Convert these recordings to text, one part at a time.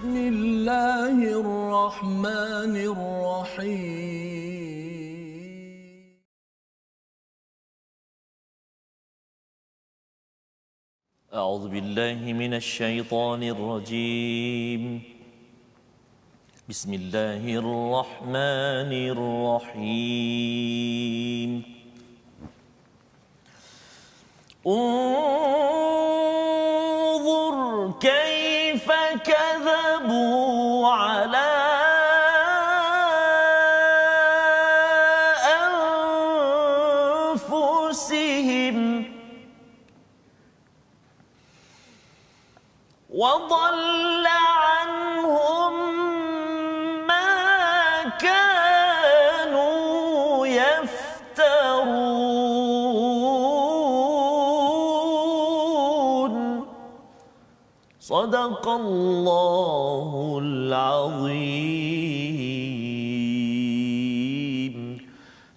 بسم الله الرحمن الرحيم أعوذ بالله من الشيطان الرجيم بسم الله الرحمن الرحيم انظر كيف كذبوا على أنفسهم وضل عنهم ما كانوا يفترون صدق الله العظيم.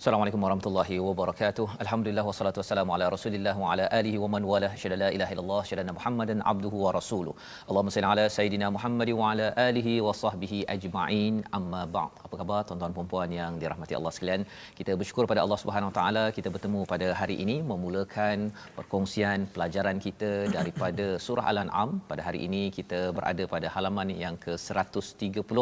Assalamualaikum warahmatullahi wabarakatuh. Alhamdulillah wassalatu wassalamu ala Rasulillah wa ala alihi wa man walah. Syada la ilaha illallah, syada Muhammadan abduhu wa rasuluh. Allahumma salli ala sayidina Muhammad wa ala alihi wa sahbihi ajma'in. Amma ba'd. Apa khabar tuan-tuan dan puan yang dirahmati Allah sekalian? Kita bersyukur pada Allah Subhanahu wa taala kita bertemu pada hari ini memulakan perkongsian pelajaran kita daripada surah Al-An'am. Pada hari ini kita berada pada halaman yang ke-130.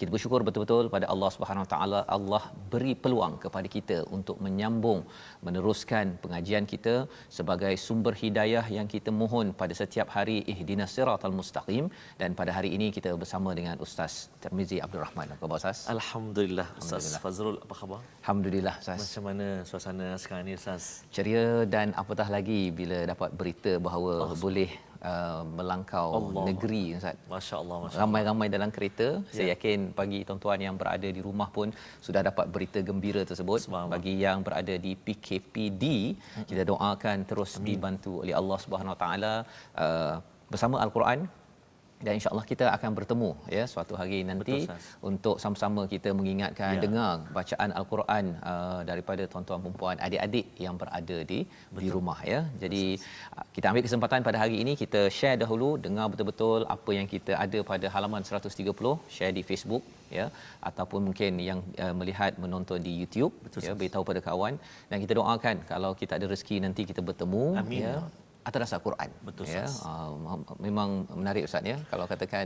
Kita bersyukur betul-betul pada Allah Subhanahu wa taala, Allah beri peluang kepada kita untuk menyambung meneruskan pengajian kita sebagai sumber hidayah yang kita mohon pada setiap hari, ihdinas siratal mustaqim. Dan pada hari ini kita bersama dengan Ustaz Tirmizi Abdul Rahman. Apa khabar Ustaz? Alhamdulillah. Ustaz Fazrul, apa khabar? Alhamdulillah Ustaz. Macam mana suasana sekarang ni Ustaz? Ceria dan apatah lagi bila dapat berita bahawa boleh melangkau Allah. Negeri Ustaz. Masya-Allah, Ramai-ramai dalam kereta. Saya yakin bagi tuan-tuan yang berada di rumah pun sudah dapat berita gembira tersebut. Bagi yang berada di PKPD, kita doakan terus dibantu oleh Allah Subhanahu Wa Taala bersama Al-Quran. Dan insya-Allah kita akan bertemu ya suatu hari nanti. Betul, untuk sama-sama kita mengingatkan dengar bacaan Al-Quran daripada tuan-tuan perempuan adik-adik yang berada di rumah ya. Jadi kita ambil kesempatan pada hari ini kita share dahulu, dengar betul-betul apa yang kita ada pada halaman 130, share di Facebook ya, ataupun mungkin yang melihat menonton di YouTube. Ya, beritahu pada kawan dan kita doakan kalau kita ada rezeki nanti kita bertemu. Amin. Ya atas Al-Quran. Betul ya. Memang menarik Ustaz ya. Kalau katakan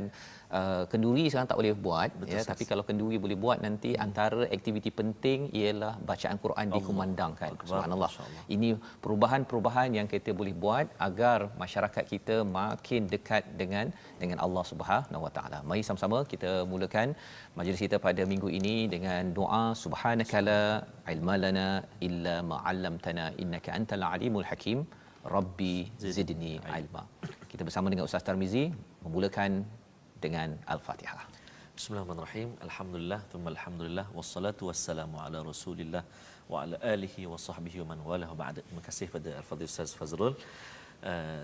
kenduri sekarang tak boleh buat. Betul, ya, tapi kalau kenduri boleh buat nanti antara aktiviti penting ialah bacaan Quran dikumandangkan. Subhanallah. Ini perubahan-perubahan yang kita boleh buat agar masyarakat kita makin dekat dengan Allah Subhanahu Wa Taala. Mari sama-sama kita mulakan majlis kita pada minggu ini dengan doa subhanakala ilma lana illa ma 'allamtana innaka antal alimul hakim. Rabbi zidni ilma. Kita bersama dengan Ustaz Tirmizi memulakan dengan Al-Fatihah. Bismillahirrahmanirrahim. Alhamdulillah, thumma alhamdulillah, wassalatu wassalamu ala Rasulillah wa ala alihi wa sahbihi wa man walah ba'da. Terima kasih pada Al-Fadhil Ustaz Fazrul.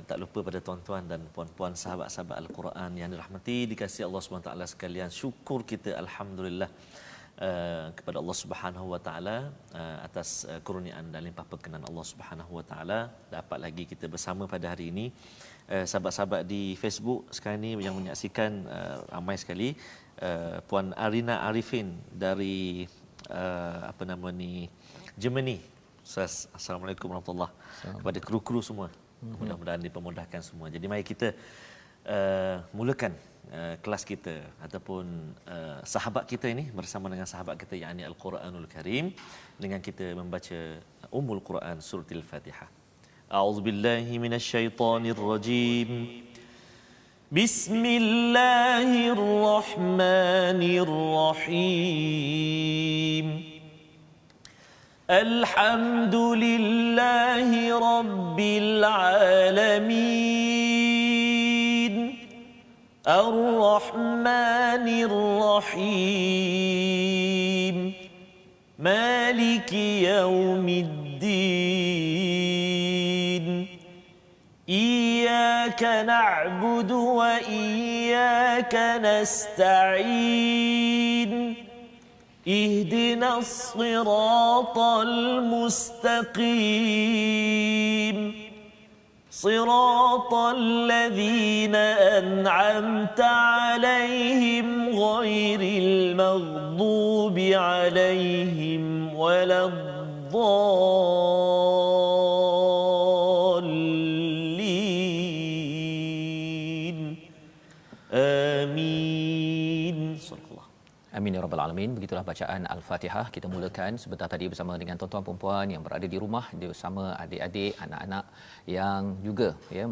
Tak lupa pada tuan-tuan dan puan-puan sahabat-sahabat Al-Quran yang dirahmati dikasihi Allah Subhanahu wa taala sekalian. Syukur kita alhamdulillah kepada Allah Subhanahu wa taala atas kurniaan dan limpah perkenan Allah Subhanahu wa taala dapat lagi kita bersama pada hari ini. Sahabat-sahabat di Facebook sekarang ni yang menyaksikan ramai sekali. Puan Arina Arifin dari apa nama ni, Germany. Assalamualaikum warahmatullahi wabarakatuh kepada kru-kru semua. Mudah-mudahan dipermudahkan semua. Jadi mari kita mulakan kelas kita ataupun sahabat kita ini bersama dengan sahabat kita yakni Al-Quranul Karim dengan kita membaca Ummul Quran surah Al-Fatihah. A'udzubillahi minasyaitonirrajim. Bismillahirrahmanirrahim. Alhamdulillahi rabbil alamin. الرحمن الرحيم مالك يوم الدين إياك نعبد وإياك نستعين اهدنا الصراط المستقيم صراط الذين أنعمت عليهم غير المغضوب عليهم ولا الضالين آمين. Amin ya rabbal alamin. Begitulah bacaan Al-Fatihah. Kita mulakan sebentar tadi bersama dengan tuan-tuan puan-puan yang berada di rumah, dia bersama adik-adik, anak-anak yang juga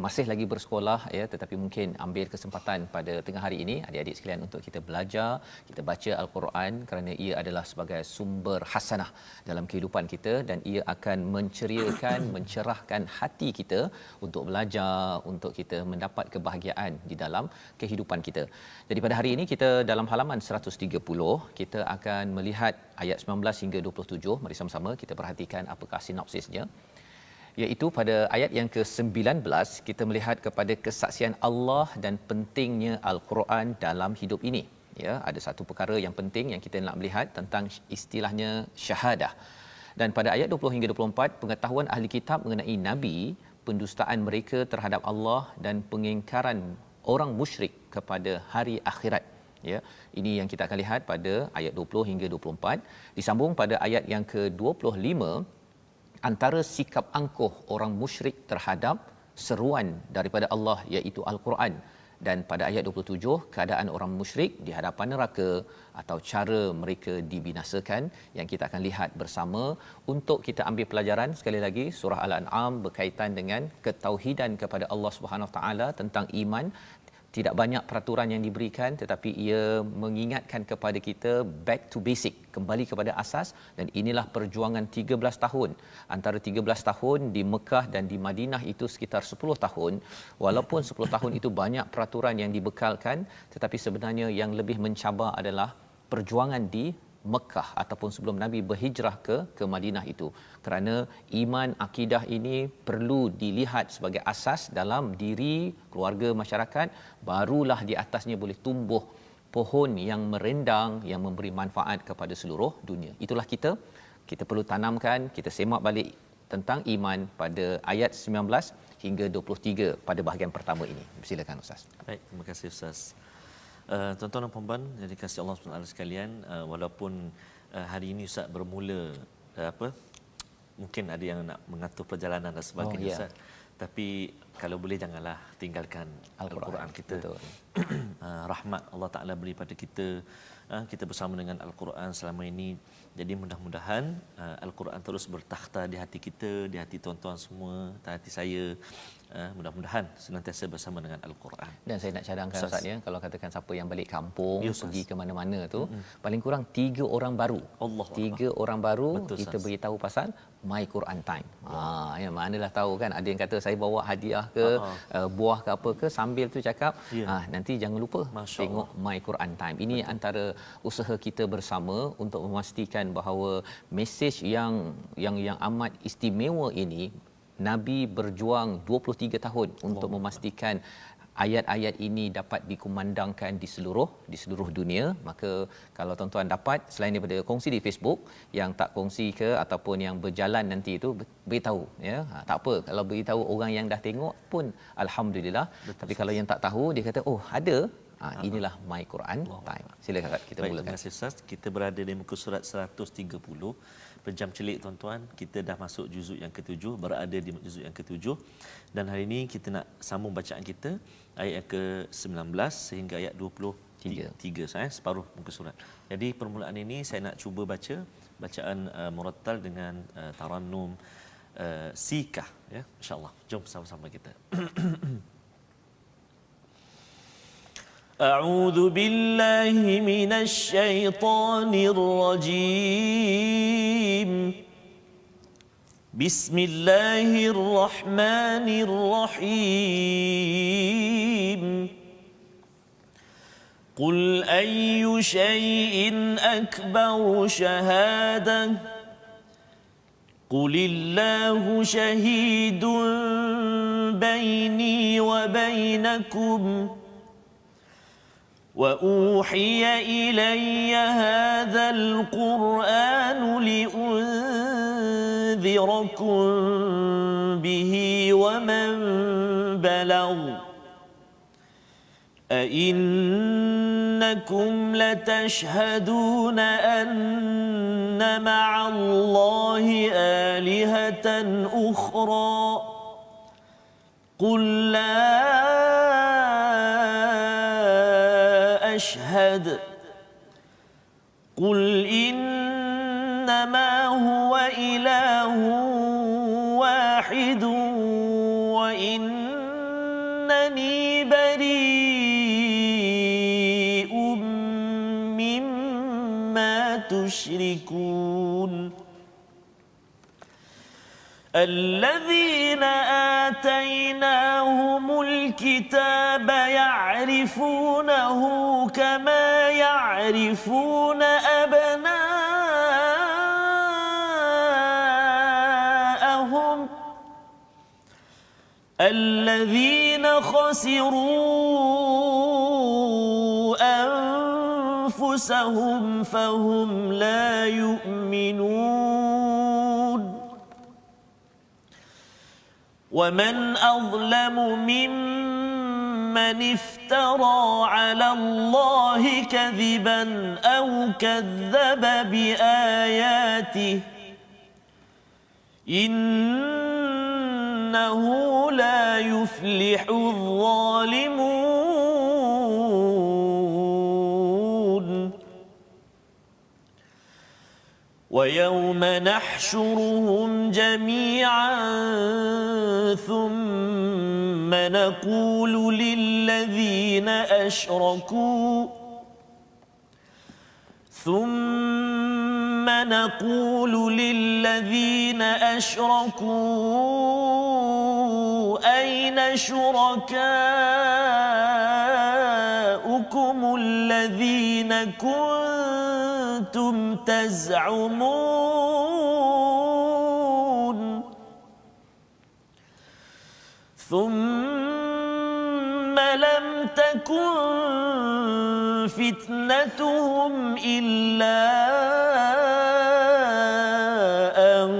masih lagi bersekolah tetapi mungkin ambil kesempatan pada tengah hari ini adik-adik sekalian untuk kita belajar, kita baca Al-Quran kerana ia adalah sebagai sumber hasanah dalam kehidupan kita dan ia akan menceriakan, mencerahkan hati kita untuk belajar, untuk kita mendapat kebahagiaan di dalam kehidupan kita. Jadi pada hari ini kita dalam halaman 130 kita akan melihat ayat 19 hingga 27. Mari sama-sama kita perhatikan apakah sinopsisnya. Iaitu pada ayat yang ke-19 kita melihat kepada kesaksian Allah dan pentingnya Al-Quran dalam hidup ini. Ya, ada satu perkara yang penting yang kita nak melihat tentang istilahnya syahadah. Dan pada ayat 20 hingga 24 pengetahuan ahli kitab mengenai nabi, pendustaan mereka terhadap Allah dan pengingkaran orang musyrik kepada hari akhirat. Ya, ini yang kita akan lihat pada ayat 20 hingga 24. Disambung pada ayat yang ke-25 antara sikap angkuh orang musyrik terhadap seruan daripada Allah iaitu Al-Quran, dan pada ayat 27 keadaan orang musyrik di hadapan neraka atau cara mereka dibinasakan yang kita akan lihat bersama untuk kita ambil pelajaran. Sekali lagi, surah Al-An'am berkaitan dengan ketauhidan kepada Allah Subhanahu Wa Taala tentang iman. Tidak banyak peraturan yang diberikan tetapi ia mengingatkan kepada kita back to basic, kembali kepada asas, dan inilah perjuangan 13 tahun. Antara 13 tahun di Mekah dan di Madinah itu sekitar 10 tahun. Walaupun 10 tahun itu banyak peraturan yang dibekalkan, tetapi sebenarnya yang lebih mencabar adalah perjuangan di Mekah ataupun sebelum Nabi berhijrah ke Madinah itu. Kerana iman, akidah ini perlu dilihat sebagai asas dalam diri keluarga masyarakat, barulah di atasnya boleh tumbuh pohon yang merendang yang memberi manfaat kepada seluruh dunia. Itulah kita perlu tanamkan, kita semak balik tentang iman pada ayat 19 hingga 23 pada bahagian pertama ini. Silakan Ustaz. Baik, terima kasih Ustaz. Tuan-tuan dan puan-puan yang dikasihi Allah SWT sekalian, walaupun hari ini Ustaz bermula mungkin ada yang nak mengatur perjalanan dan sebagainya Ustaz, tapi kalau boleh janganlah tinggalkan Al-Quran kita. Rahmat Allah Ta'ala beri pada kita, kita bersama dengan Al-Quran selama ini. Jadi mudah-mudahan Al-Quran terus bertakhta di hati kita, di hati tuan-tuan semua, di hati saya. Mudah-mudahan senantiasa bersama dengan Al-Quran. Dan saya nak cadangkan Ustaz ya, kalau katakan siapa yang balik kampung, pergi ke mana-mana tu, paling kurang 3 orang baru. 3 orang baru. Betul, kita beritahu pasal My Quran Time. Ya, manalah tahu kan, ada yang kata saya bawa hadiah ke buah ke apa ke, sambil tu cakap nanti jangan lupa tengok My Quran Time. Ini antara usaha kita bersama untuk memastikan bahawa mesej yang amat istimewa ini, Nabi berjuang 23 tahun untuk memastikan ayat-ayat ini dapat dikumandangkan di seluruh dunia. Maka kalau tuan-tuan dapat, selain daripada kongsi di Facebook, yang tak kongsi ke ataupun yang berjalan nanti itu beritahu ya. Tak apa kalau beritahu orang yang dah tengok pun alhamdulillah. Betul. Tapi kalau yang tak tahu, dia kata oh ada, inilah My Quran Time. Silakan kita mulakan. Terima kasih Ustaz. Kita berada di muka surat 130. Pejam celik tuan-tuan, kita dah masuk juzuk yang ke-7, berada di juzuk yang ke-7, dan hari ini kita nak sambung bacaan kita ayat yang ke-19 sehingga ayat 23 saya separuh muka surat. Jadi permulaan ini saya nak cuba baca bacaan murattal dengan tarannum sikah ya, insya-Allah. Jom sama-sama kita. أعوذ بالله من الشيطان الرجيم بسم الله الرحمن الرحيم قل أي شيء أكبر شهادة قل الله شهيد بيني وبينكم وأوحي إلي هذا القرآن لأنذركم به ومن بلغ أئنكم لتشهدون أن مع الله آلهة أخرى قل لا أشهد قل إنما هو إله واحد وإنني بريء مما تشركون الذين آتيناهم الكتاب يعرفونه كما يعرفون أبناءهم الذين خسروا أنفسهم فهم لا يؤمنون ومن أظلم ممن افترى على الله كذبا أو كذب بآياته إنه لا يفلح الظالمون ويوم نحشرهم جميعا ثم نقول للذين أشركوا أين شركاؤكم الذين كنتم تزعمون ثم لم تكن فتنتهم إلا أن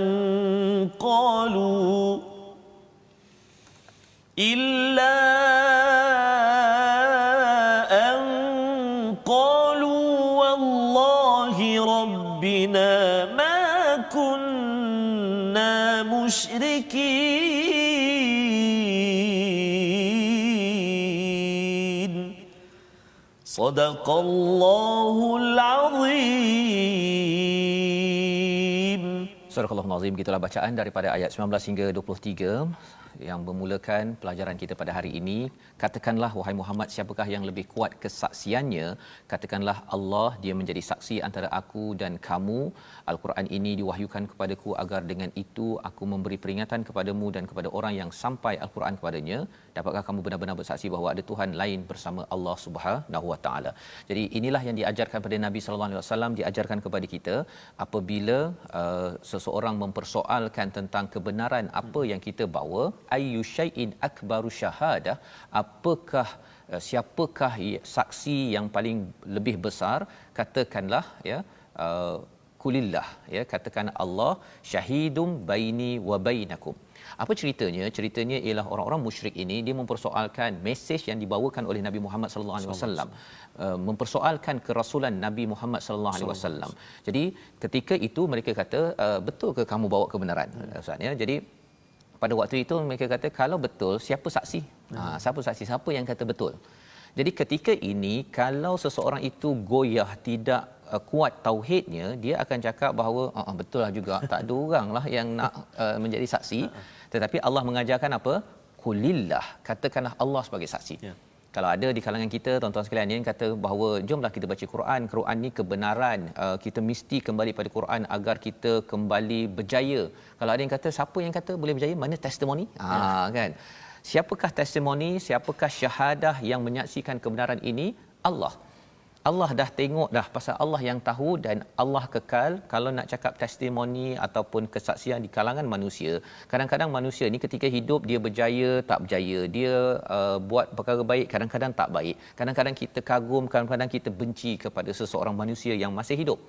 قالوا والله ربنا ما كنا مشركين صدق الله العظيم. Surah Al-Nazim, gitulah bacaan daripada ayat 19 hingga 23 yang memulakan pelajaran kita pada hari ini. Katakanlah wahai Muhammad, siapakah yang lebih kuat kesaksiannya? Katakanlah Allah, dia menjadi saksi antara aku dan kamu. Al-Quran ini diwahyukan kepadaku agar dengan itu aku memberi peringatan kepadamu dan kepada orang yang sampai Al-Quran kepadanya. Dapatkah kamu benar-benar bersaksi bahawa ada Tuhan lain bersama Allah Subhanahu Wa Taala? Jadi inilah yang diajarkan pada Nabi sallallahu alaihi wasallam, diajarkan kepada kita apabila seseorang mempersoalkan tentang kebenaran apa yang kita bawa, ayyu syai'in akbaru syahadah, apakah siapakah saksi yang paling lebih besar? Katakanlah ya, kulillah, ya, katakan Allah syahidum baini wa bainakum. Apa ceritanya? Ceritanya ialah orang-orang musyrik ini dia mempersoalkan mesej yang dibawakan oleh Nabi Muhammad sallallahu alaihi wasallam, mempersoalkan kerasulan Nabi Muhammad sallallahu alaihi wasallam. Jadi ketika itu mereka kata, betul ke kamu bawa kebenaran? Ustaz, ya. Jadi pada waktu itu mereka kata, kalau betul siapa saksi? Siapa saksi? Siapa yang kata betul? Jadi ketika ini kalau seseorang itu goyah, tidak kuat tauhidnya, dia akan cakap bahawa betul lah juga, tak ada orang lah yang nak menjadi saksi. Tetapi Allah mengajarkan apa? Qulillah, katakanlah Allah sebagai saksi. Kalau ada di kalangan kita tuan-tuan sekalian yang kata bahawa jomlah kita baca Quran, Quran ni kebenaran, kita mesti kembali pada Quran agar kita kembali berjaya. Kalau ada yang kata siapa yang kata boleh berjaya, mana testimoni? Kan? Siapakah testimoni, siapakah syahadah yang menyaksikan kebenaran ini? Allah. Allah dah tengok dah pasal Allah yang tahu dan Allah kekal. Kalau nak cakap testimoni ataupun kesaksian di kalangan manusia, kadang-kadang manusia ni ketika hidup dia berjaya, tak berjaya, dia buat perkara baik, kadang-kadang tak baik, kadang-kadang kita kagum, kadang-kadang kita benci kepada seseorang manusia yang masih hidup.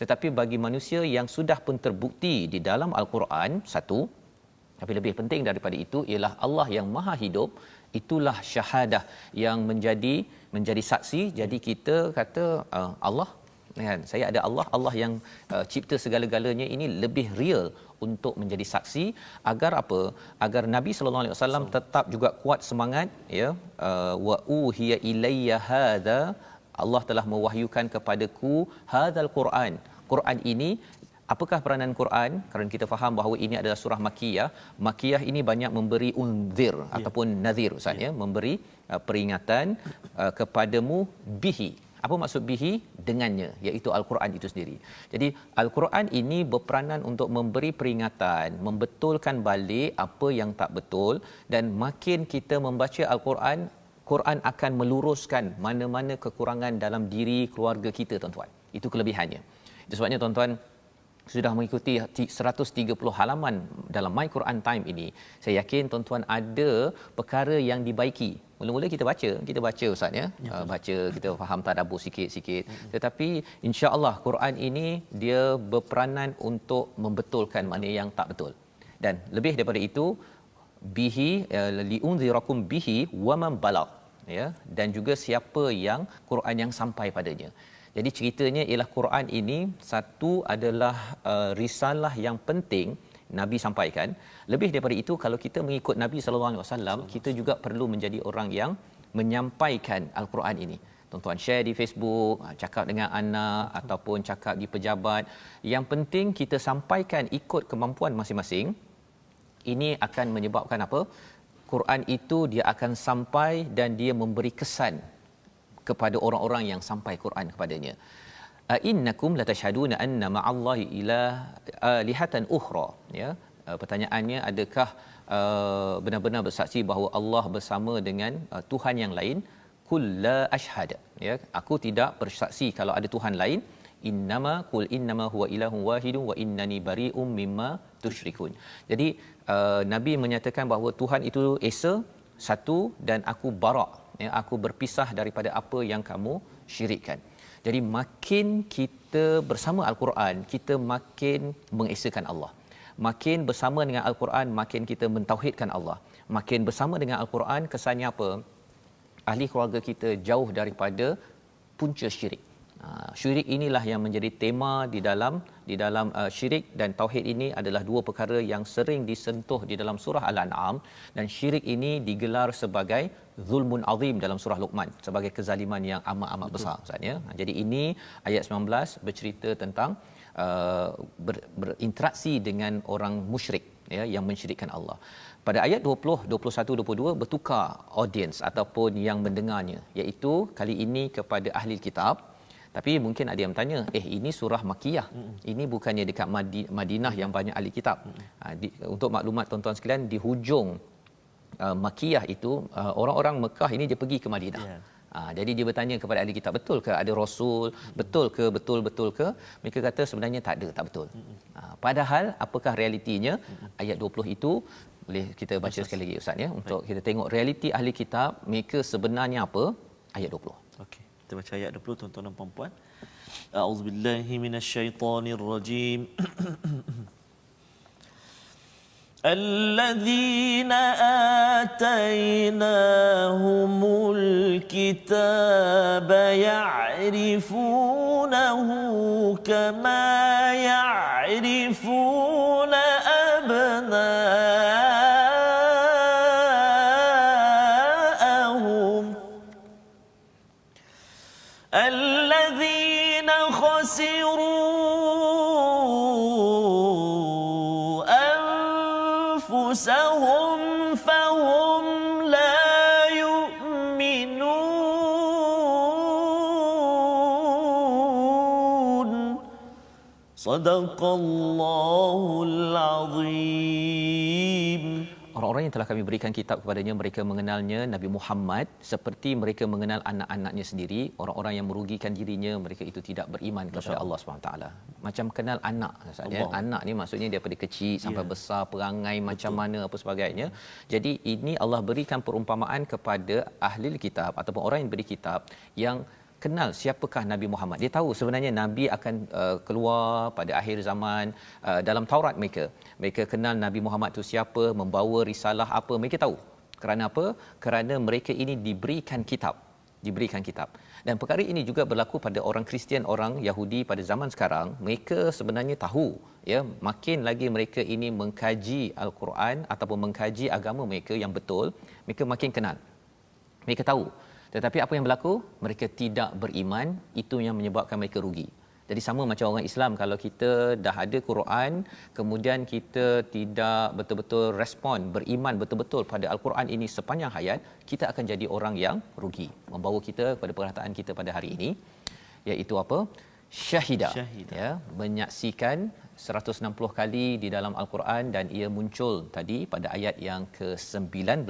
Tetapi bagi manusia yang sudah pun terbukti di dalam Al-Quran, satu, tapi lebih penting daripada itu ialah Allah yang maha hidup. Itulah syahadah yang menjadi saksi. Jadi kita kata Allah, kan, saya ada Allah yang cipta segala-galanya, ini lebih real untuk menjadi saksi. Agar apa? Agar Nabi sallallahu alaihi wasallam tetap juga kuat semangat, ya. Wa uhiya ilayya hadza, Allah telah mewahyukan kepadaku hadzal Quran. Quran ini, apakah peranan Quran? Kerana kita faham bahawa ini adalah surah Makkiyah. Makkiyah ini banyak memberi unzir ataupun nazir, Ustaz, ya, memberi peringatan kepadamu bihi. Apa maksud bihi? Dengannya, iaitu Al-Quran itu sendiri. Jadi Al-Quran ini berperanan untuk memberi peringatan, membetulkan balik apa yang tak betul, dan makin kita membaca Al-Quran, Quran akan meluruskan mana-mana kekurangan dalam diri keluarga kita, tuan-tuan. Itu kelebihannya. Itu sebabnya tuan-tuan sudah mengikuti 130 halaman dalam My Quran Time ini, saya yakin tuan-tuan ada perkara yang dibaiki. Mula-mula kita baca Ustaz, ya. Baca, kita faham tadabbur sikit-sikit. Tetapi insya-Allah Quran ini dia berperanan untuk membetulkan mana yang tak betul. Dan lebih daripada itu, bihi liunzirakum bihi wa man balagh, ya, dan juga siapa yang Quran yang sampai padanya. Jadi ceritanya ialah Quran ini satu adalah risalah yang penting Nabi sampaikan. Lebih daripada itu, kalau kita mengikut Nabi sallallahu alaihi wasallam, kita juga perlu menjadi orang yang menyampaikan Al-Quran ini. Tuan-tuan share di Facebook, cakap dengan anak ataupun cakap di pejabat. Yang penting kita sampaikan ikut kemampuan masing-masing. Ini akan menyebabkan apa? Quran itu dia akan sampai dan dia memberi kesan kepada orang-orang yang sampai Quran kepadanya. Innakum latashhaduna anna ma'allahi ilahatan ukhra, ya. Pertanyaannya, adakah benar-benar bersaksi bahawa Allah bersama dengan Tuhan yang lain? Qul la ashhad, ya, aku tidak bersaksi kalau ada Tuhan lain. Innama huwa ilahun wahidun wa innani bari'um mimma tusyrikun. Jadi Nabi menyatakan bahawa Tuhan itu esa, satu, dan aku bara', ya, aku berpisah daripada apa yang kamu syirikkan. Jadi makin kita bersama Al-Quran, kita makin mengesakan Allah. Makin bersama dengan Al-Quran, makin kita mentauhidkan Allah. Makin bersama dengan Al-Quran, kesannya apa? Ahli keluarga kita jauh daripada punca syirik. Syirik inilah yang menjadi tema di dalam syirik dan tauhid. Ini adalah dua perkara yang sering disentuh di dalam surah Al-An'am, dan syirik ini digelar sebagai zulmun azim dalam surah Luqman, sebagai kezaliman yang amat-amat besar, Ustaz, ya. Jadi ini ayat 19 bercerita tentang berinteraksi dengan orang musyrik, ya, yang mensyirikkan Allah. Pada ayat 20, 21, 22 bertukar audience ataupun yang mendengarnya, iaitu kali ini kepada ahli kitab. Tapi mungkin ada yang bertanya, ini surah Makkiyah. Ini bukannya dekat Madinah yang banyak ahli kitab. Untuk maklumat tuan-tuan sekalian, di hujung Makkiyah itu, orang-orang Mekah ini dia pergi ke Madinah. Jadi dia bertanya kepada ahli kitab, betul ke ada rasul? Betul ke? Betul ke? Mereka kata sebenarnya tak ada, tak betul. Padahal apakah realitinya? Ayat 20 itu boleh kita baca sekali lagi, Ustaz, ya, untuk kita tengok realiti ahli kitab mereka sebenarnya apa. Ayat 20. Okey, kita baca ayat 20, tuan-tuan dan puan-puan. A'udzubillahi minasyaitonirrajim. الذين آتيناهم الكتاب يعرفونه كما يعرفون أبناءهم الذين خسروا أنفسهم فهم لا يؤمنون صدق الله العظيم. orang-orang yang telah kami berikan kitab kepadanya, mereka mengenalnya Nabi Muhammad seperti mereka mengenal anak-anaknya sendiri. Orang-orang yang merugikan dirinya, mereka itu tidak beriman kepada Allah SWT. Macam kenal anak, anak ni maksudnya daripada kecil sampai besar, perangai macam mana apa sebagainya. Jadi ini Allah berikan perumpamaan kepada ahli kitab ataupun orang yang beri kitab yang kenal siapakah Nabi Muhammad. Dia tahu sebenarnya Nabi akan keluar pada akhir zaman. Dalam Taurat mereka kenal Nabi Muhammad tu siapa, membawa risalah apa, mereka tahu. Kerana apa? Kerana mereka ini diberikan kitab. Dan perkara ini juga berlaku pada orang Kristian, orang Yahudi pada zaman sekarang. Mereka sebenarnya tahu, ya, makin lagi mereka ini mengkaji Al-Quran ataupun mengkaji agama mereka yang betul, mereka makin kenal. Mereka tahu. Tetapi apa yang berlaku? Mereka tidak beriman, itu yang menyebabkan mereka rugi. Jadi sama macam orang Islam, kalau kita dah ada Quran, kemudian kita tidak betul-betul respon, beriman betul-betul pada Al-Quran ini sepanjang hayat, kita akan jadi orang yang rugi. Membawa kita kepada perkataan kita pada hari ini, iaitu apa? Syahida. Ya, menyaksikan 160 kali di dalam Al-Quran, dan ia muncul tadi pada ayat yang ke-19.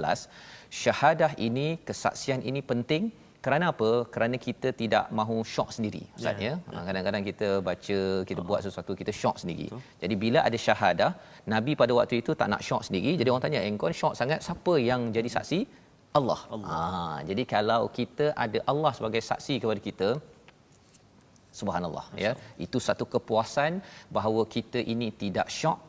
Syahadah ini, kesaksian ini penting. Kerana apa? Kerana kita tidak mahu syok sendiri. Ustaz, ya. Kadang-kadang kita baca, kita buat sesuatu, kita syok sendiri. Betul. Jadi bila ada syahadah, Nabi pada waktu itu tak nak syok sendiri. Jadi orang tanya, engkau syok sangat, siapa yang jadi saksi? Allah. Jadi kalau kita ada Allah sebagai saksi kepada kita, subhanallah, ya. Itu satu kepuasan bahawa kita ini tidak syok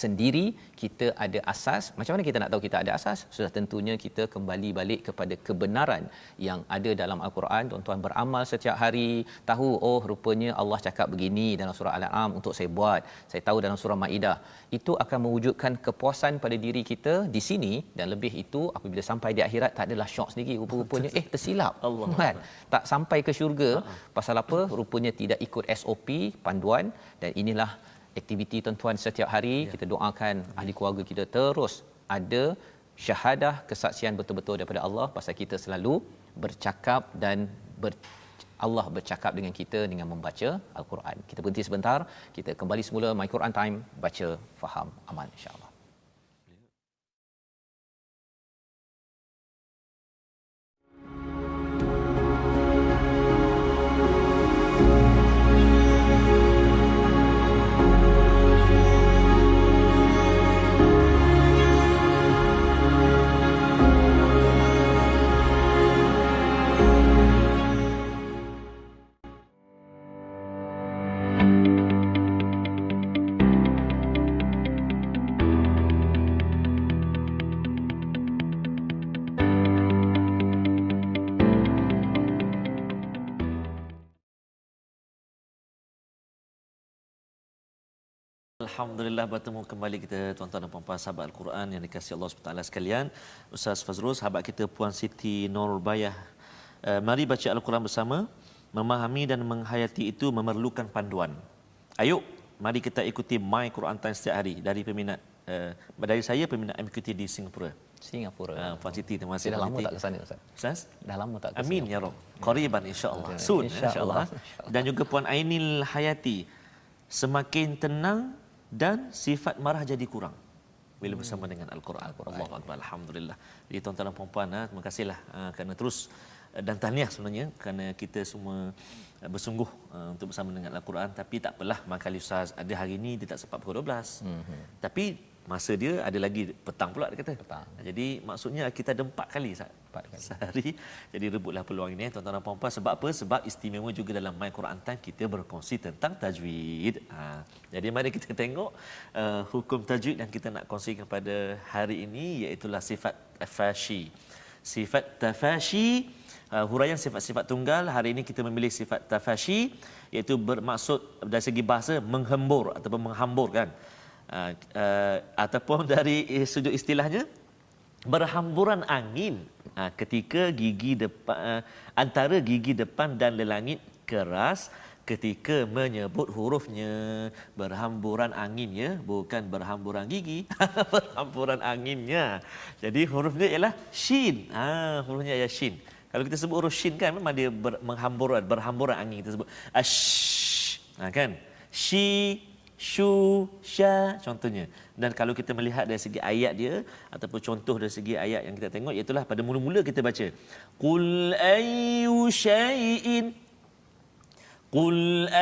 sendiri, kita ada asas. Macam mana kita nak tahu kita ada asas? Sudah tentunya kita kembali balik kepada kebenaran yang ada dalam Al-Quran. Tuan-tuan beramal setiap hari, tahu, oh rupanya Allah cakap begini dalam surah Al-An'am untuk saya buat. Saya tahu dalam surah Maidah. Itu akan mewujudkan kepuasan pada diri kita di sini, dan lebih itu apabila sampai di akhirat tak adalah syok sendiri. Rupa-rupanya tersilap. Allah. Kan? Tak sampai ke syurga. Pasal apa? Rupanya tidak ikut SOP, panduan, dan inilah aktiviti tuan-tuan setiap hari. Kita doakan ahli keluarga kita terus ada syahadah, kesaksian betul-betul daripada Allah, pasal kita selalu bercakap dan Allah bercakap dengan kita dengan membaca Al-Quran. Kita berhenti sebentar, kita kembali semula My Quran Time, baca, faham, amal, insya-Allah. Alhamdulillah, bertemu kembali kita tuan-tuan dan puan-puan sahabat Al-Quran yang dikasihi Allah SWT sekalian. Ustaz Fazrul, sahabat kita Puan Siti Nurbayah. Mari baca Al-Quran bersama. Memahami dan menghayati itu memerlukan panduan. Ayuk, mari kita ikuti My Quran Time setiap hari dari peminat. Dari saya, peminat MQT di Singapura. Puan Siti, terima kasih. Dah lama tak ke sana, Ustaz? Ustaz? Dah lama tak ke sana. Amin ya Rabb. Qariban insya-Allah. Soon insya-Allah. Dan juga Puan Ainil Hayati. Semakin tenang dan sifat marah jadi kurang bila bersama dengan Al-Quran. Allahu Akbar. Alhamdulillah. Jadi tuan-tuan dan puan-puan, terima kasihlah kerana terus, dan tahniah sebenarnya kerana kita semua bersungguh untuk bersama dengan Al-Quran. Tapi tak apalah, Makali Ustaz ada hari ini dia tak sempat pukul 12. Tapi masa dia ada lagi petang pula dia kata. Jadi maksudnya kita ada 4 kali sehari. Jadi rebutlah peluang ini tuan-tuan dan puan-puan. Sebab apa? Sebab istimewa juga dalam My Quran Time kita berkongsi tentang tajwid. Jadi mari kita tengok hukum tajwid yang kita nak kongsikan pada hari ini, iaitu sifat tafashi. Sifat tafashi, huraian sifat-sifat tunggal. Hari ini kita memilih sifat tafashi, iaitu bermaksud dari segi bahasa menghembur ataupun menghamburkan. Ataupun dari sudut istilahnya, berhamburan angin ketika gigi depan, antara gigi depan dan lelangit keras ketika menyebut hurufnya. Berhamburan anginnya, bukan berhamburan gigi. Berhamburan anginnya. Jadi hurufnya ialah shin. Hurufnya ialah shin. Kalau kita sebut huruf shin kan memang dia berhamburan angin, kita sebut ash. Kan? Shi, shu, sha contohnya. Dan kalau kita melihat dari segi ayat dia ataupun contoh dari segi ayat yang kita tengok, iaitu pada mula-mula kita baca qul ayyu syai'in, qul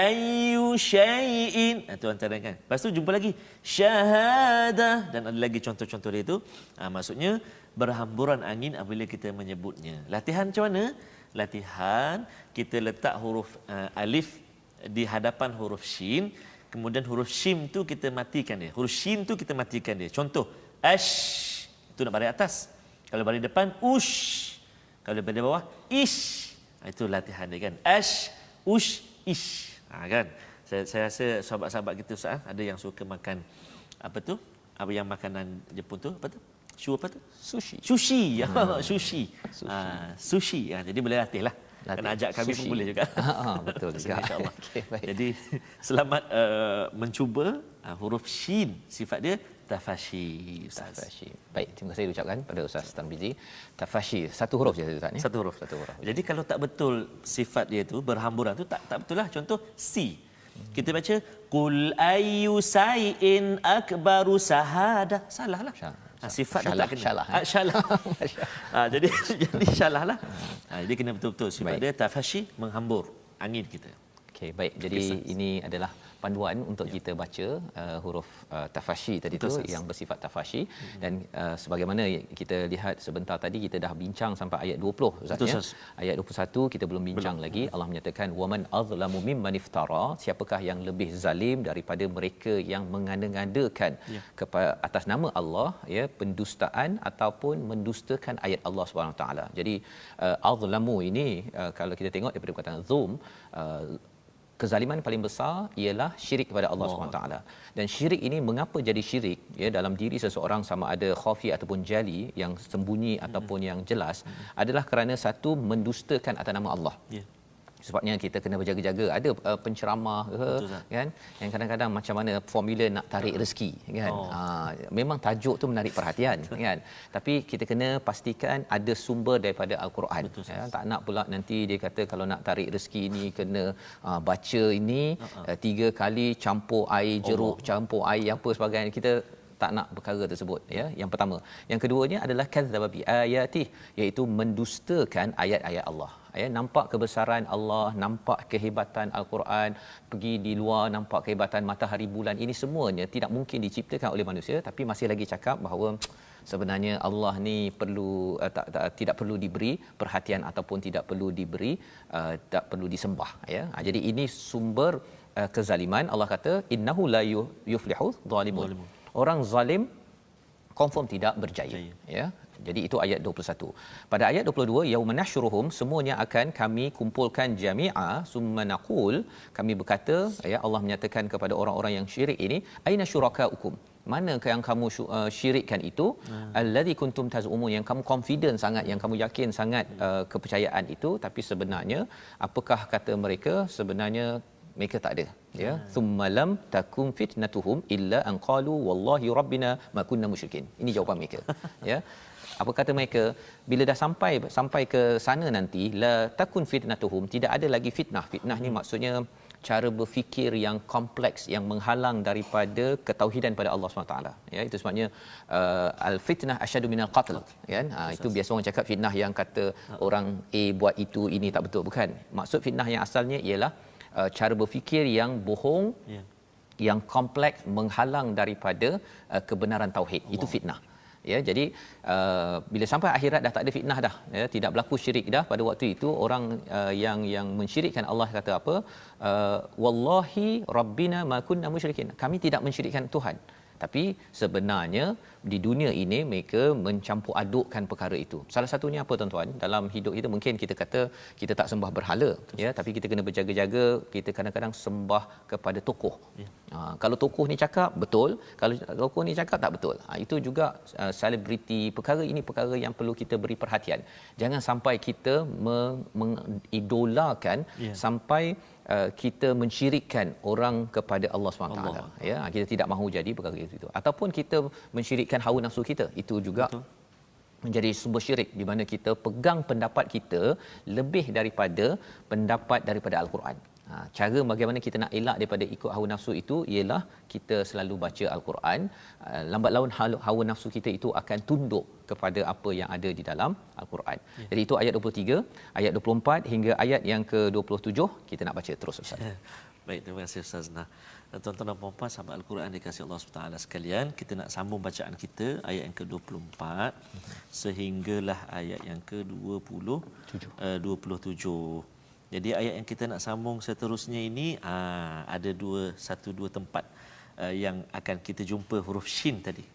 ayyu syai'in, itu antara kan. Lepas tu jumpa lagi syahadah, dan ada lagi contoh-contoh dia itu. Maksudnya berhamburan angin apabila kita menyebutnya. Latihan macam mana? Latihan kita letak huruf alif di hadapan huruf shin, kemudian huruf shin tu kita matikan dia. Huruf shin tu kita matikan dia. Contoh, ash, itu nak baris atas. Kalau baris depan, ush. Kalau baris bawah, ish. Itu latihan dia kan. Ash, ush, ish. Kan? Saya rasa sahabat-sahabat kita Ustaz, ada yang suka makan apa tu? Apa yang makanan Jepun tu? Apa tu? Apa tu? Sushi. Sushi. Sushi. Sushi. Jadi boleh latih lah. Kena ajak kami pun boleh juga. Betul juga. InsyaAllah. Okay, jadi selamat mencuba huruf shin. Sifat dia tafashi. Tafashi. Baik, terima kasih ucapkan pada Ustaz Tarmizi. Tafashi satu huruf je Ustaz ni. Satu huruf. Jadi kalau tak betul sifat dia tu berhamburan tu tak betul lah. Contoh si. Kita baca qul ayyu sai'in akbaru sahada. Salah lah. Sifat dia tak kena. Syalah. Jadi syalah lah. Jadi kena betul-betul sifat dia tafashi, menghambur angin kita. Okey, baik. Jadi ini adalah panduan untuk kita baca huruf tafashi tadi tu yang bersifat tafashi, dan sebagaimana kita lihat sebentar tadi kita dah bincang sampai ayat 20 Ustaz ya. Ayat 21 kita belum bincang lagi. Allah menyatakan waman azlamu mimman iftara, siapakah yang lebih zalim daripada mereka yang mengada-ngadakan kepada atas nama Allah ya pendustaan ataupun mendustakan ayat Allah Subhanahu Wa Taala. Jadi azlamu ini kalau kita tengok daripada perkataan zulm, kezaliman paling besar ialah syirik kepada Allah SWT. Dan syirik ini mengapa jadi syirik ya dalam diri seseorang, sama ada khafi ataupun jali, yang sembunyi ataupun yang jelas, adalah kerana satu mendustakan atas nama Allah. Sebabnya kita kena berjaga-jaga. Ada penceramah kan yang kadang-kadang macam mana formula nak tarik rezeki kan. Memang tajuk tu menarik perhatian kan. Tapi kita kena pastikan ada sumber daripada al-Quran. Ya, tak nak pula nanti dia kata kalau nak tarik rezeki ni kena baca ini 3 kali campur air jeruk, campur air apa sebagainya. Kita tak nak perkara tersebut ya. Yang pertama. Yang keduanya adalah kadzdzaba bi ayati, iaitu mendustakan ayat-ayat Allah. Ya, nampak kebesaran Allah, nampak kehebatan al-Quran, pergi di luar nampak kehebatan matahari, bulan, ini semuanya tidak mungkin diciptakan oleh manusia, tapi masih lagi cakap bahawa sebenarnya Allah ni perlu tidak perlu diberi perhatian ataupun tidak perlu diberi tak perlu disembah ya. Jadi ini sumber kezaliman. Allah kata innahu la yuflihu zalimun. Orang zalim confirm tidak berjaya ya. Jadi itu ayat 21. Pada ayat 22, yauma nahsyuruhum, semuanya akan kami kumpulkan jami'a summa naqul, kami berkata ya, Allah menyatakan kepada orang-orang yang syirik ini, aina syurakaukum, mana yang kamu syirikkan itu, allazi kuntum tazumun, yang kamu confident sangat, yang kamu yakin sangat kepercayaan itu, tapi sebenarnya apakah kata mereka? Sebenarnya mereka tak ada ya. Thummalam takum fitnatuhum illa an qalu wallahi rabbina ma kunna musyrikin. Ini jawapan mereka ya. Apa kata mereka? Bila dah sampai ke sana nanti, la takun fitnatuhum, tidak ada lagi fitnah. Fitnah ni maksudnya cara berfikir yang kompleks yang menghalang daripada ketauhidan pada Allah SWT ya. Itu sebabnya al fitnah asyadu minal qatl kan. Itu biasa orang cakap fitnah yang kata orang A buat itu ini tak betul, bukan. Maksud fitnah yang asalnya ialah cara berfikir yang bohong, yang kompleks, menghalang daripada kebenaran tauhid. Itu fitnah ya. Jadi bila sampai akhirat dah tak ada fitnah dah ya, tidak berlaku syirik dah. Pada waktu itu orang yang mensyirikkan Allah kata apa? Wallahi rabbina ma kunna musyrikin, kami tidak mensyirikkan Tuhan. Tapi sebenarnya di dunia ini mereka mencampur adukkan perkara itu. Salah satunya apa tuan-tuan? Dalam hidup kita mungkin kita kata kita tak sembah berhala ya, tapi kita kena berjaga-jaga. Kita kadang-kadang sembah kepada tokoh. Kalau tokoh ni cakap betul, kalau tokoh ni cakap tak betul. Itu juga selebriti. Perkara ini perkara yang perlu kita beri perhatian. Jangan sampai kita mengidolakan sampai kita mensyirikkan orang kepada Allah SWT ya. Kita tidak mahu jadi perkara itu, ataupun kita mensyirikkan hawa nafsu kita. Itu juga menjadi sumber syirik, di mana kita pegang pendapat kita lebih daripada pendapat daripada al-Quran. Cara bagaimana kita nak elak daripada ikut hawa nafsu itu ialah kita selalu baca al-Quran. Lambat laun hawa nafsu kita itu akan tunduk kepada apa yang ada di dalam al-Quran. Jadi itu ayat 23, ayat 24 hingga ayat yang ke-27 kita nak baca terus Ustaz. Baik, terima kasih Ustaz. Nah, tuan-tuan dan puan-puan sahabat Al-Quran dikasihi Allah SWT sekalian, kita nak sambung bacaan kita ayat yang ke-24 sehinggalah ayat yang ke-27. Jadi ayat yang kita nak sambung seterusnya ini ada dua tempat yang akan kita jumpa huruf shin tadi.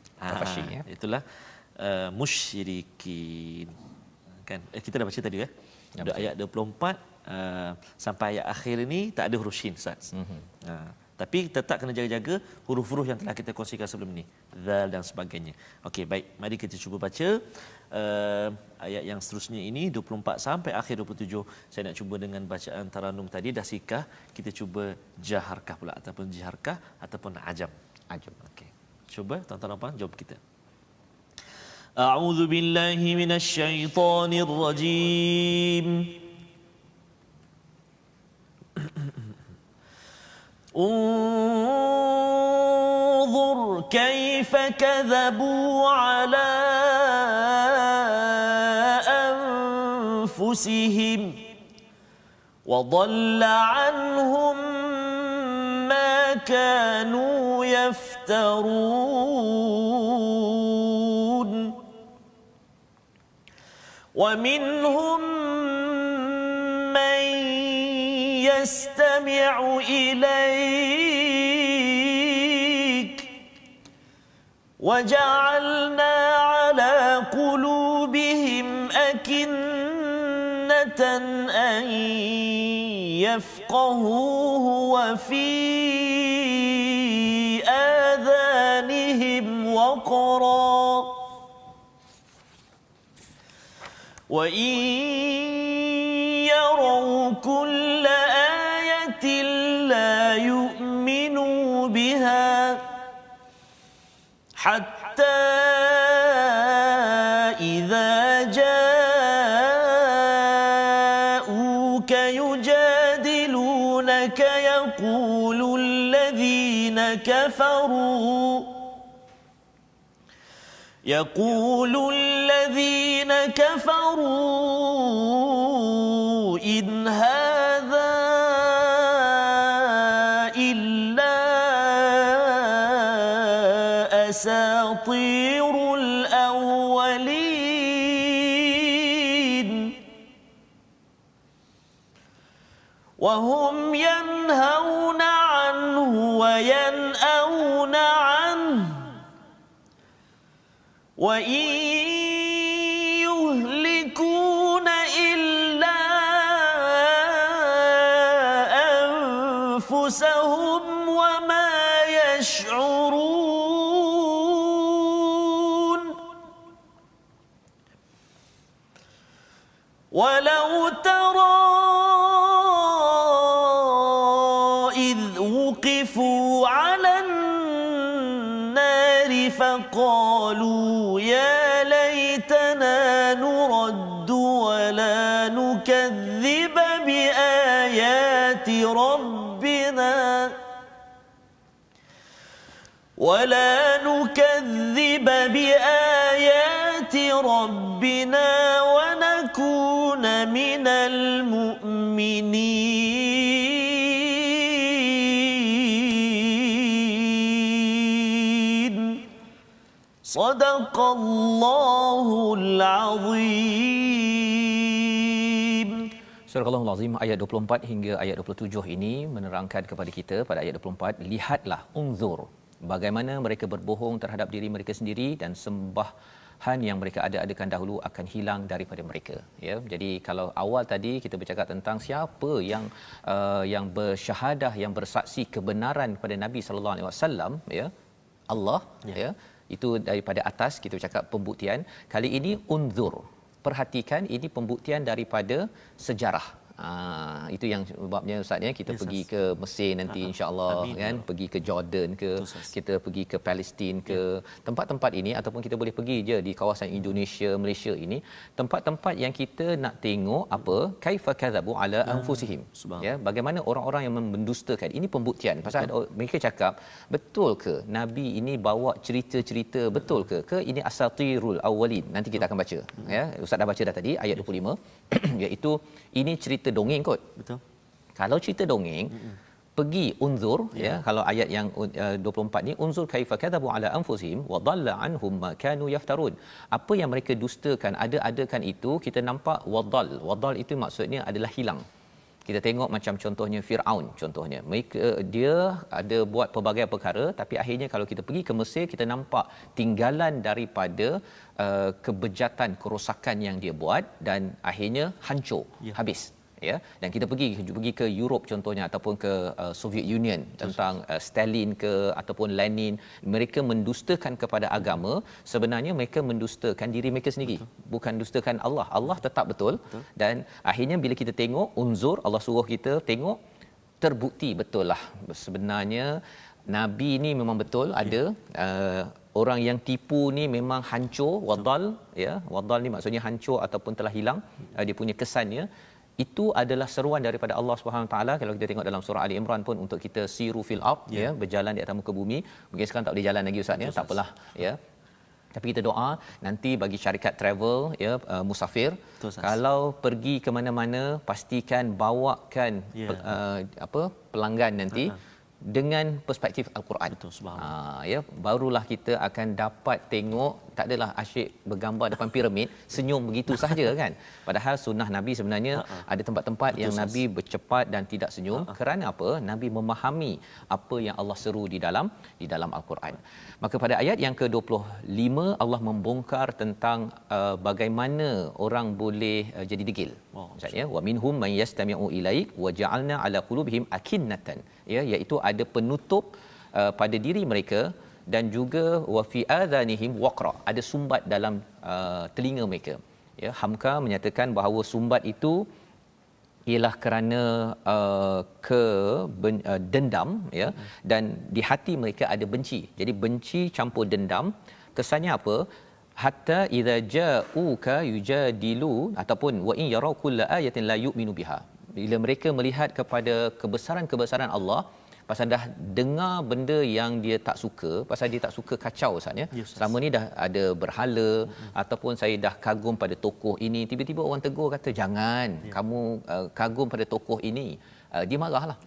Shin, ya. Itulah musyrikin. Kan kita dah baca tadi ya. Ayat 24 sampai ayat akhir ini tak ada huruf shin Ustaz. Tapi tetap kena jaga-jaga huruf-huruf yang telah kita kongsikan sebelum ini, zal dan sebagainya. Okey, baik, mari kita cuba baca ayat yang seterusnya ini 24 sampai akhir 27. Saya nak cuba dengan bacaan taranum tadi dah sikah, kita cuba jaharkah pula ataupun jiharkah ataupun ajam. Okey, cuba tuan-tuan dan puan jawab kita. A'udzu billahi minasyaitonir rajim. انظر كيف كذبوا على أنفسهم وضل عنهم ما كانوا يفترون ومنهم من يستمع إليك وجعلنا على قلوبهم أكنة أن يفقهوه وفي آذانهم وقرا وإن يروا كل آية لا يؤمنوا بها حتى إذا جاءوك يجادلونك يقول الذين كفروا إن هذا إلا أساطير الأولين وهم ينهون عنه وينأون عنه وإن يهلكون إلا أنفسهم وما يشعرون ولو ترى إذ وقفوا على النار فقالوا يا ليتنا نرد ولا نكذب بآيات ربنا ونكون من المؤمنين صدق الله العظيم. Surah Al-Azim ayat 24 hingga ayat 27 ini menerangkan kepada kita pada ayat 24, lihatlah, unzur, bagaimana mereka berbohong terhadap diri mereka sendiri dan sembahan yang mereka ada-adakan dahulu akan hilang daripada mereka, ya. Jadi kalau awal tadi kita bercakap tentang siapa yang bersyahadah, yang bersaksi kebenaran kepada Nabi sallallahu alaihi wasallam, ya, Allah, ya. Itu daripada atas kita bercakap pembuktian. Kali ini unzur, perhatikan, ini pembuktian daripada sejarah, Itu yang sebabnya Ustaz ya, kita pergi ke Mesir nanti insya-Allah kan, pergi ke Jordan ke, kita pergi ke Palestin ke, tempat-tempat ini ataupun kita boleh pergi je di kawasan Indonesia, Malaysia ini, tempat-tempat yang kita nak tengok apa kaifa kadzabu ala anfusihim, ya, bagaimana orang-orang yang mendustakan. Ini pembuktian pasal mereka cakap, betul ke nabi ini bawa cerita-cerita, betul ke ini asatirul awwalin. Nanti kita akan baca ya, Ustaz dah baca dah tadi ayat 25 iaitu ini cerita dongeng kot. Betul. Kalau cerita dongeng, pergi unzur ya, kalau ayat yang 24 ni, unzur kaifa kadzabu ala anfusihim wa dhalla anhum ma kanu yaftarun. Apa yang mereka dustakan, ada-adakan itu kita nampak wadal itu maksudnya adalah hilang. Kita tengok macam contohnya Firaun, contohnya mereka dia ada buat pelbagai perkara, tapi akhirnya kalau kita pergi ke Mesir, kita nampak tinggalan daripada kebejatan, kerosakan yang dia buat, dan akhirnya hancur, habis ya. Dan kita pergi ke Europe contohnya, ataupun ke Soviet Union, tentang Stalin ke ataupun Lenin, mereka mendustakan kepada agama. Sebenarnya mereka mendustakan diri mereka sendiri, bukan dustakan Allah. Allah tetap betul. Dan akhirnya bila kita tengok unzur, Allah suruh kita tengok, terbukti betul lah sebenarnya nabi ni memang betul ada. Orang yang tipu ni memang hancur, wadal ya, wadal ni maksudnya hancur ataupun telah hilang dia punya kesannya. Itu adalah seruan daripada Allah Subhanahu taala. Kalau kita tengok dalam surah Ali Imran pun, untuk kita siru fil ard ya, berjalan di atas muka bumi. Mungkin sekarang tak boleh jalan lagi Ustaz ya, tak apalah ya. Tapi kita doa nanti bagi syarikat travel ya, musafir, kalau pergi ke mana-mana pastikan bawakan pelanggan nanti dengan perspektif Al-Quran. Ya, barulah kita akan dapat tengok, tak adalah asyik bergambar depan piramid senyum begitu sahaja kan. Padahal sunnah Nabi sebenarnya ada tempat-tempat yang Nabi bercepat dan tidak senyum. Kerana apa? Nabi memahami apa yang Allah seru di dalam Al-Quran. Maka pada ayat yang ke-25 Allah membongkar tentang bagaimana orang boleh jadi degil. Maksudnya wa minhum man yastami'u ilaik wa ja'alna ala qulubihim akinnatan, ya, iaitu ada penutup pada diri mereka, dan juga wa fi adhanihim waqra, ada sumbat dalam telinga mereka. Ya, Hamka menyatakan bahawa sumbat itu ialah kerana dendam ya, dan di hati mereka ada benci. Jadi benci campur dendam. Kesannya apa? Hatta idza ja'uka yujadilu, ataupun wa in yarau kulla ayatin la yu'minu biha. Bila mereka melihat kepada kebesaran-kebesaran Allah, pasal dah dengar benda yang dia tak suka, pasal dia tak suka kacau Ustaz ya. Selama ni dah ada berhala, ataupun saya dah kagum pada tokoh ini, tiba-tiba orang tegur kata jangan kamu kagum pada tokoh ini, dia marahlah.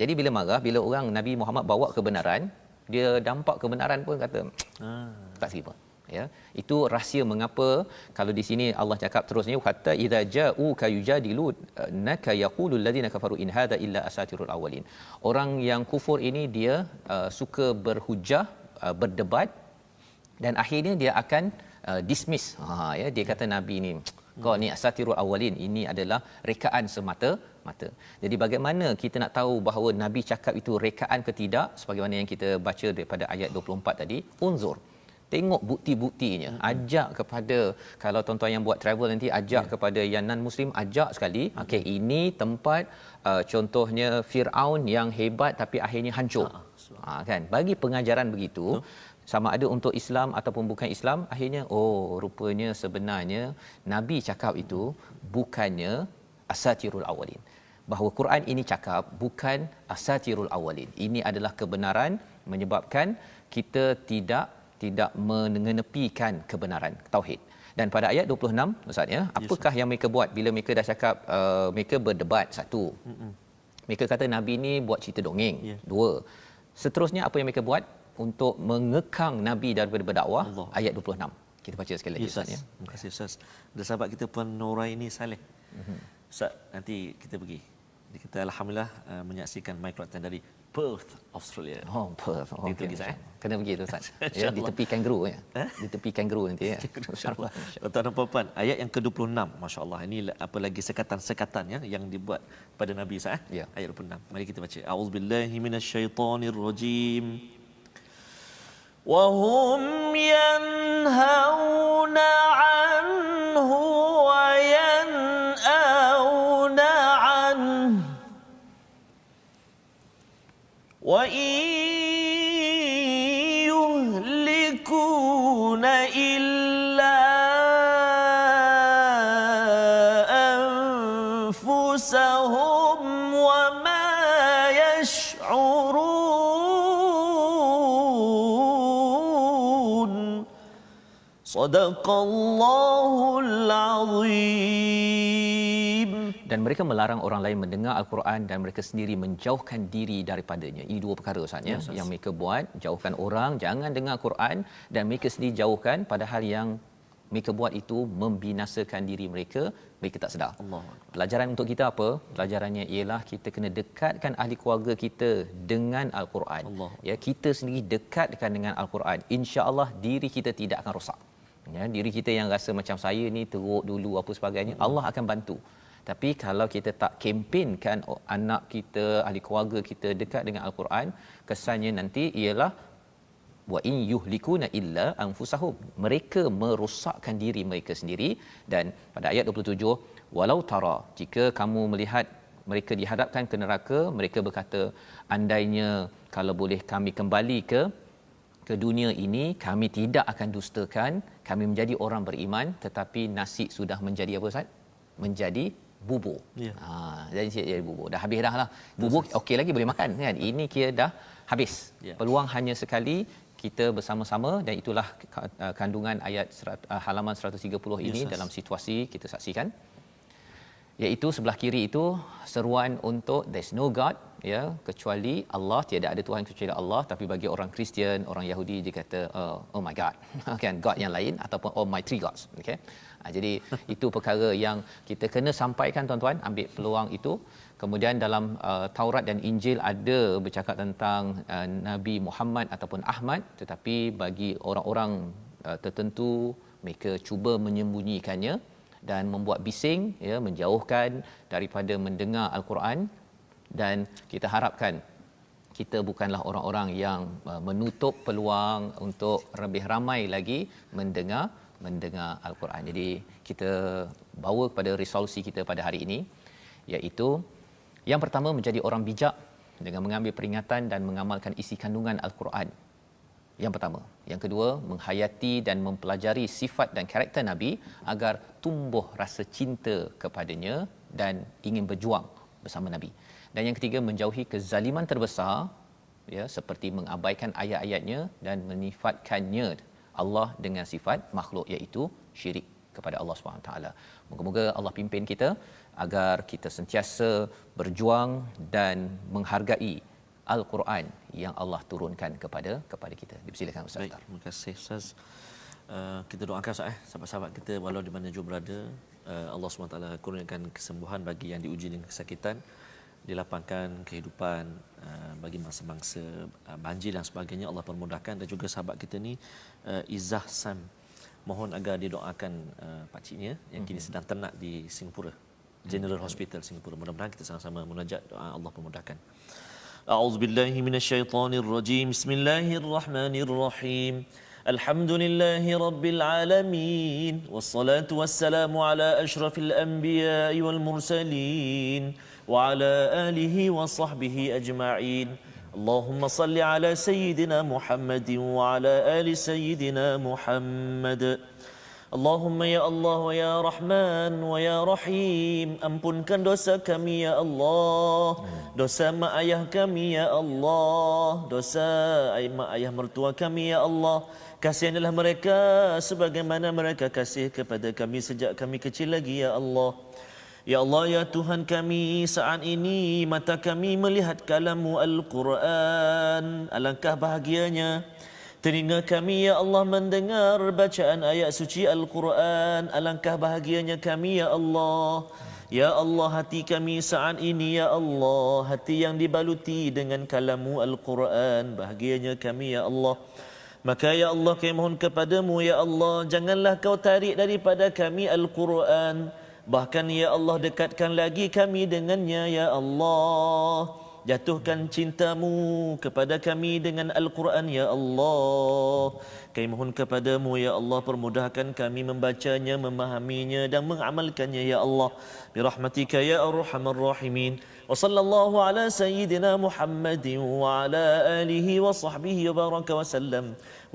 Jadi bila marah, bila orang Nabi Muhammad bawa kebenaran, dia dampak kebenaran pun kata tak seripa. Ya, itu rahsia mengapa kalau di sini Allah cakap terusnya, hatta idza ja'uka yujadilu naka yaqulu alladhina kafaru in hadha illa asatirul awwalin. Orang yang kufur ini dia suka berhujah, berdebat, dan akhirnya dia akan dismiss. Ya, dia kata Nabi ni, kau ni asatirul awwalin, ini adalah rekaan semata-mata. Jadi bagaimana kita nak tahu bahawa Nabi cakap itu rekaan ke tidak? Sebagaimana yang kita baca daripada ayat 24 tadi, unzur, tengok bukti-buktinya. Ajak kepada, kalau tuan-tuan yang buat travel nanti, ajak kepada yang non-Muslim, ajak sekali. Okey, ini tempat contohnya Firaun yang hebat tapi akhirnya hancur. Kan? Bagi pengajaran begitu, sama ada untuk Islam ataupun bukan Islam, akhirnya rupanya sebenarnya Nabi cakap itu bukannya asatirul awwalin. Bahawa Quran ini cakap bukan asatirul awwalin. Ini adalah kebenaran, menyebabkan kita tidak mengenepikan kebenaran tauhid. Dan pada ayat 26 Ustaz ya, apakah yang mereka buat bila mereka dah cakap mereka berdebat? Satu, mereka kata Nabi ni buat cerita dongeng. Dua, seterusnya apa yang mereka buat untuk mengekang Nabi daripada berdakwah? Ayat 26. Kita baca sekali lagi Ustaz ya. Terima kasih Ustaz. Ada sahabat kita Puan Nuraini Saleh. Ustaz, nanti kita pergi. Kita alhamdulillah menyaksikan microtan dari Perth, Australia. Perth. Itu kita kena pergi tu Ustaz. Ya, di tepi kangaroo ya. Di tepi kangaroo nanti ya. Insya-Allah. Tuan-tuan dan puan-puan, ayat yang ke-26, masya-Allah. Ini apa lagi sekatan-sekatan ya yang dibuat pada Nabi Isa Ayat 26. Mari kita baca. A'udzubillahi minasyaitonirrajim. Wa hum yanhauna 'anhu wa yan'auna يهلكون إلا أنفسهم وما يشعرون صدق الله العظيم. Dan mereka melarang orang lain mendengar Al-Quran dan mereka sendiri menjauhkan diri daripadanya. Ini dua perkara Ustaz ya, yang mereka buat, jauhkan orang jangan dengar Quran dan mereka sendiri jauhkan, padahal yang mereka buat itu membinasakan diri mereka, mereka tak sedar. Allah. Pelajaran untuk kita apa? Pelajarannya ialah kita kena dekatkan ahli keluarga kita dengan Al-Quran. Allah. Ya, kita sendiri dekatkan dengan Al-Quran. Insya-Allah diri kita tidak akan rosak. Ya, diri kita yang rasa macam saya ni teruk dulu apa sebagainya, Allah akan bantu. Tapi kalau kita tak kempenkan anak kita, ahli keluarga kita dekat dengan Al-Quran, kesannya nanti ialah wa in yuhlikuna illa anfusahum. Mereka merosakkan diri mereka sendiri. Dan pada ayat 27, walau tara, jika kamu melihat mereka dihadapkan ke neraka, mereka berkata, andainya kalau boleh kami kembali ke dunia ini, kami tidak akan dustakan, kami menjadi orang beriman, tetapi nasi sudah menjadi apa Ustaz? Menjadi bubur. Ya. Jadi bubur. Dah habis dah lah. Bubur okey lagi boleh makan kan. Ini kira dah habis. Ya. Peluang hanya sekali kita bersama-sama, dan itulah kandungan ayat halaman 130 ini dalam situasi kita saksikan. Iaitu sebelah kiri itu seruan untuk there's no God, ya, kecuali Allah, tiada ada Tuhan kecuali Allah. Tapi bagi orang Kristian, orang Yahudi, dia kata oh my God, kan, God yang lain, ataupun oh my three gods. Okey. Jadi itu perkara yang kita kena sampaikan tuan-tuan, ambil peluang itu. Kemudian dalam Taurat dan Injil ada bercakap tentang Nabi Muhammad ataupun Ahmad, tetapi bagi orang-orang tertentu mereka cuba menyembunyikannya dan membuat bising, ya, menjauhkan daripada mendengar Al-Quran. Dan kita harapkan kita bukanlah orang-orang yang menutup peluang untuk lebih ramai lagi mendengar Al-Quran. Jadi kita bawa kepada resolusi kita pada hari ini, iaitu yang pertama, menjadi orang bijak dengan mengambil peringatan dan mengamalkan isi kandungan Al-Quran. Yang pertama. Yang kedua, menghayati dan mempelajari sifat dan karakter Nabi agar tumbuh rasa cinta kepadanya dan ingin berjuang bersama Nabi. Dan yang ketiga, menjauhi kezaliman terbesar, ya, seperti mengabaikan ayat-ayatnya dan menifatkannya Allah dengan sifat makhluk, iaitu syirik kepada Allah SWT. Moga-moga Allah pimpin kita agar kita sentiasa berjuang dan menghargai Al-Quran yang Allah turunkan kepada kita. Dipersilakan Ustaz. Baik, terima kasih Ustaz. Kita doakan Ustaz, sahabat-sahabat kita walau di mana jua berada, Allah SWT kurniakan kesembuhan bagi yang diuji dengan kesakitan, dilapangkan kehidupan bagi mangsa-mangsa banjir dan sebagainya, Allah permudahkan. Dan juga sahabat kita ni Izzah Sam, mohon agar didoakan pakciknya yang kini sedang ternak di Singapura, General Hospital Singapura. Mudah-mudahan kita sama-sama munajat doa Allah permudahkan. A'udzubillahi minasyaitonirrajim. Bismillahirrahmanirrahim. Alhamdulillahi rabbil alamin. Wassalatu wassalamu ala asyrafil anbiya'i wal mursalin wa ala alihi wa sahbihi ajma'in. Allahumma salli ala sayyidina Muhammadin wa ala ali sayyidina Muhammad. Allahumma ya Allah wa ya Rahman wa ya Rahim, ampunkan dosa kami ya Allah, dosa mak ayah kami ya Allah, dosa mak ayah mertua kami ya Allah. Kasihilah mereka sebagaimana mereka kasih kepada kami sejak kami kecil lagi ya Allah. Ya Allah, ya Tuhan kami, saat ini mata kami melihat kalam-Mu Al-Quran, alangkah bahagianya. Telinga kami ya Allah mendengar bacaan ayat suci Al-Quran, alangkah bahagianya kami ya Allah. Ya Allah, hati kami saat ini ya Allah, hati yang dibaluti dengan kalam-Mu Al-Quran, bahagianya kami ya Allah. Maka ya Allah, kami mohon kepadamu ya Allah, janganlah kau tarik daripada kami Al-Quran, bahkan ya Allah dekatkan lagi kami dengannya ya Allah. jatuhkan cintamu kepada kami dengan Al-Quran ya Allah. Kami mohon kepadamu ya Allah, permudahkan kami membacanya, memahaminya dan mengamalkannya ya Allah. Birahmatika ya arhamar rahimin. Wa sallallahu ala sayyidina Muhammadin wa ala alihi wa sahbihi wa baraka wa sallam.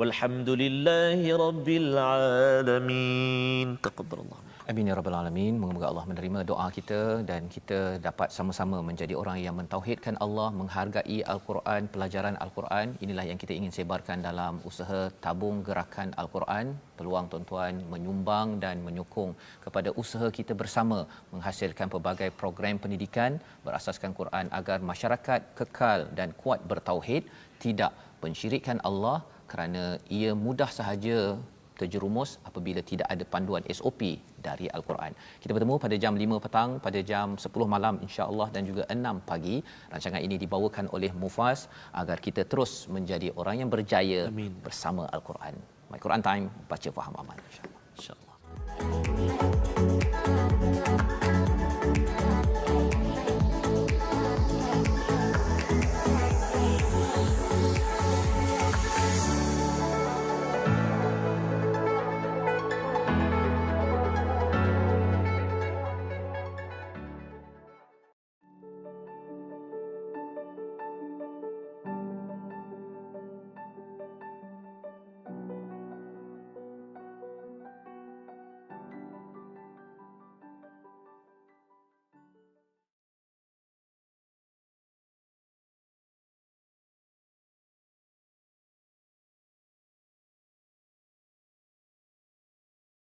Walhamdulillahi rabbil alamin. Taqabbalallah. Amin ya rabbal alamin. Moga-moga Allah menerima doa kita dan kita dapat sama-sama menjadi orang yang mentauhidkan Allah, menghargai Al-Quran, pelajaran Al-Quran. Inilah yang kita ingin sebarkan dalam usaha tabung gerakan Al-Quran. Peluang tuan-tuan menyumbang dan menyokong kepada usaha kita bersama menghasilkan pelbagai program pendidikan berasaskan Quran agar masyarakat kekal dan kuat bertauhid, tidak mensyirikkan Allah, kerana ia mudah sahaja terjerumus apabila tidak ada panduan SOP dari Al-Quran. Kita bertemu pada jam 5 petang, pada jam 10 malam insya-Allah dan juga 6 pagi. Rancangan ini dibawakan oleh Mufaz agar kita terus menjadi orang yang berjaya. Amin. Bersama Al-Quran. My Quran Time, baca faham aman insya-Allah. Insya-Allah.